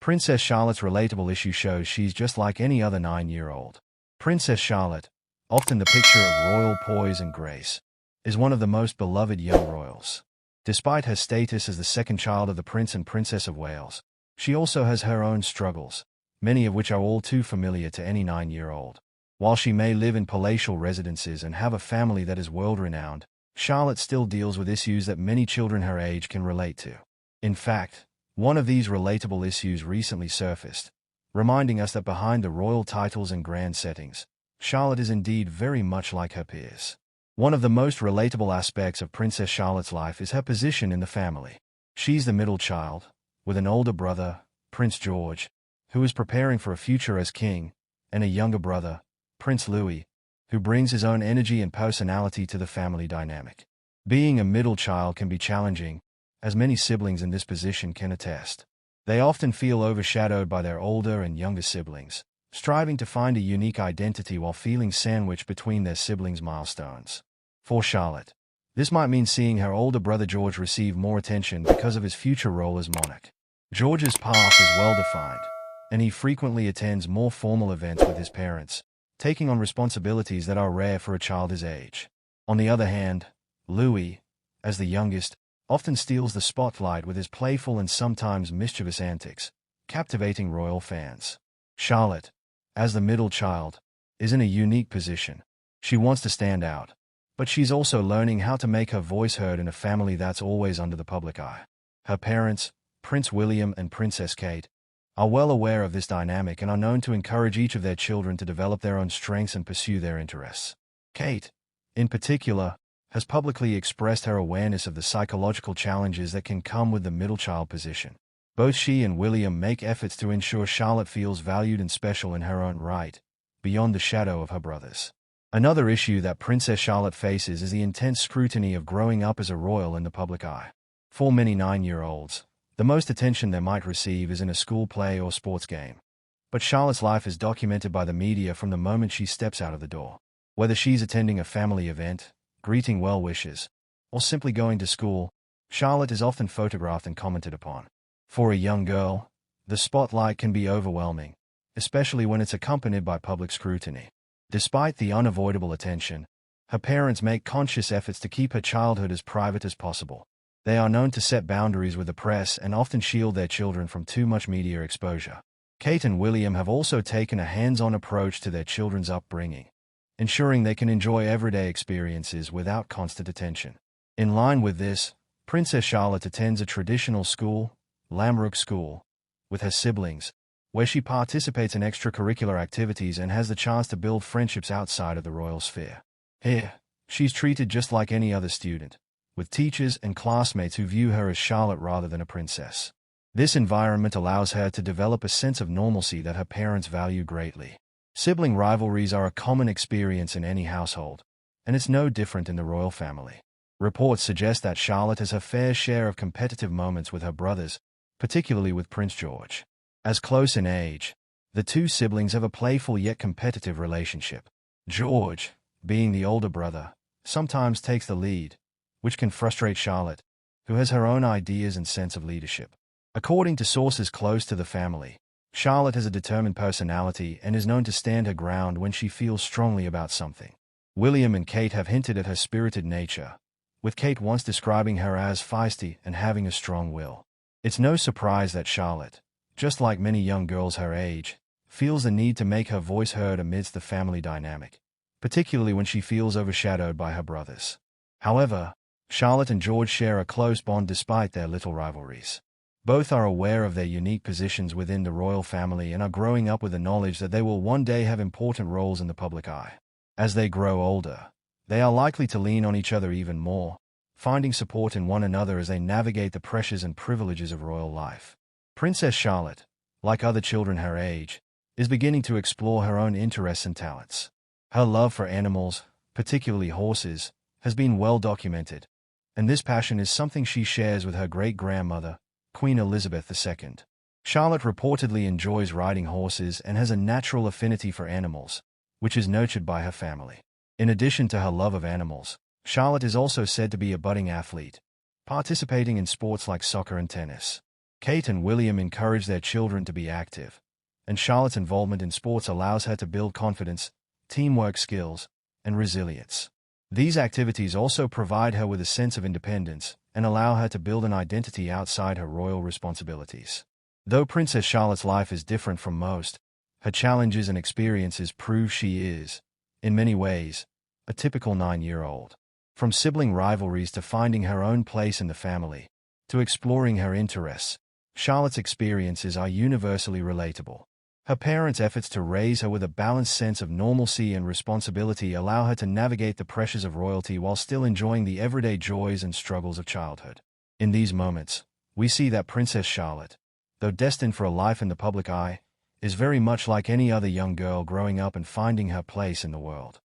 Princess Charlotte's relatable issue shows she's just like any other 9-year-old. Princess Charlotte, often the picture of royal poise and grace, is one of the most beloved young royals. Despite her status as the second child of the Prince and Princess of Wales, she also has her own struggles, many of which are all too familiar to any 9-year-old. While she may live in palatial residences and have a family that is world-renowned, Charlotte still deals with issues that many children her age can relate to. In fact, one of these relatable issues recently surfaced, reminding us that behind the royal titles and grand settings, Charlotte is indeed very much like her peers. One of the most relatable aspects of Princess Charlotte's life is her position in the family. She's the middle child, with an older brother, Prince George, who is preparing for a future as king, and a younger brother, Prince Louis, who brings his own energy and personality to the family dynamic. Being a middle child can be challenging, as many siblings in this position can attest. They often feel overshadowed by their older and younger siblings, striving to find a unique identity while feeling sandwiched between their siblings' milestones. For Charlotte, this might mean seeing her older brother George receive more attention because of his future role as monarch. George's path is well-defined, and he frequently attends more formal events with his parents, taking on responsibilities that are rare for a child his age. On the other hand, Louis, as the youngest, often steals the spotlight with his playful and sometimes mischievous antics, captivating royal fans. Charlotte, as the middle child, is in a unique position. She wants to stand out, but she's also learning how to make her voice heard in a family that's always under the public eye. Her parents, Prince William and Princess Kate, are well aware of this dynamic and are known to encourage each of their children to develop their own strengths and pursue their interests. Kate, in particular, has publicly expressed her awareness of the psychological challenges that can come with the middle child position. Both she and William make efforts to ensure Charlotte feels valued and special in her own right, beyond the shadow of her brothers. Another issue that Princess Charlotte faces is the intense scrutiny of growing up as a royal in the public eye. For many 9-year-olds, the most attention they might receive is in a school play or sports game. But Charlotte's life is documented by the media from the moment she steps out of the door. Whether she's attending a family event, greeting well-wishers, or simply going to school, Charlotte is often photographed and commented upon. For a young girl, the spotlight can be overwhelming, especially when it's accompanied by public scrutiny. Despite the unavoidable attention, her parents make conscious efforts to keep her childhood as private as possible. They are known to set boundaries with the press and often shield their children from too much media exposure. Kate and William have also taken a hands-on approach to their children's upbringing, ensuring they can enjoy everyday experiences without constant attention. In line with this, Princess Charlotte attends a traditional school, Lamrook School, with her siblings, where she participates in extracurricular activities and has the chance to build friendships outside of the royal sphere. Here, she's treated just like any other student, with teachers and classmates who view her as Charlotte rather than a princess. This environment allows her to develop a sense of normalcy that her parents value greatly. Sibling rivalries are a common experience in any household, and it's no different in the royal family. Reports suggest that Charlotte has her fair share of competitive moments with her brothers, particularly with Prince George. As close in age, the two siblings have a playful yet competitive relationship. George, being the older brother, sometimes takes the lead, which can frustrate Charlotte, who has her own ideas and sense of leadership. According to sources close to the family, Charlotte has a determined personality and is known to stand her ground when she feels strongly about something. William and Kate have hinted at her spirited nature, with Kate once describing her as feisty and having a strong will. It's no surprise that Charlotte, just like many young girls her age, feels the need to make her voice heard amidst the family dynamic, particularly when she feels overshadowed by her brothers. However, Charlotte and George share a close bond despite their little rivalries. Both are aware of their unique positions within the royal family and are growing up with the knowledge that they will one day have important roles in the public eye. As they grow older, they are likely to lean on each other even more, finding support in one another as they navigate the pressures and privileges of royal life. Princess Charlotte, like other children her age, is beginning to explore her own interests and talents. Her love for animals, particularly horses, has been well documented, and this passion is something she shares with her great-grandmother, Queen Elizabeth II. Charlotte reportedly enjoys riding horses and has a natural affinity for animals, which is nurtured by her family. In addition to her love of animals, Charlotte is also said to be a budding athlete, participating in sports like soccer and tennis. Kate and William encourage their children to be active, and Charlotte's involvement in sports allows her to build confidence, teamwork skills, and resilience. These activities also provide her with a sense of independence and allow her to build an identity outside her royal responsibilities. Though Princess Charlotte's life is different from most, her challenges and experiences prove she is, in many ways, a typical 9-year-old. From sibling rivalries to finding her own place in the family, to exploring her interests, Charlotte's experiences are universally relatable. Her parents' efforts to raise her with a balanced sense of normalcy and responsibility allow her to navigate the pressures of royalty while still enjoying the everyday joys and struggles of childhood. In these moments, we see that Princess Charlotte, though destined for a life in the public eye, is very much like any other young girl growing up and finding her place in the world.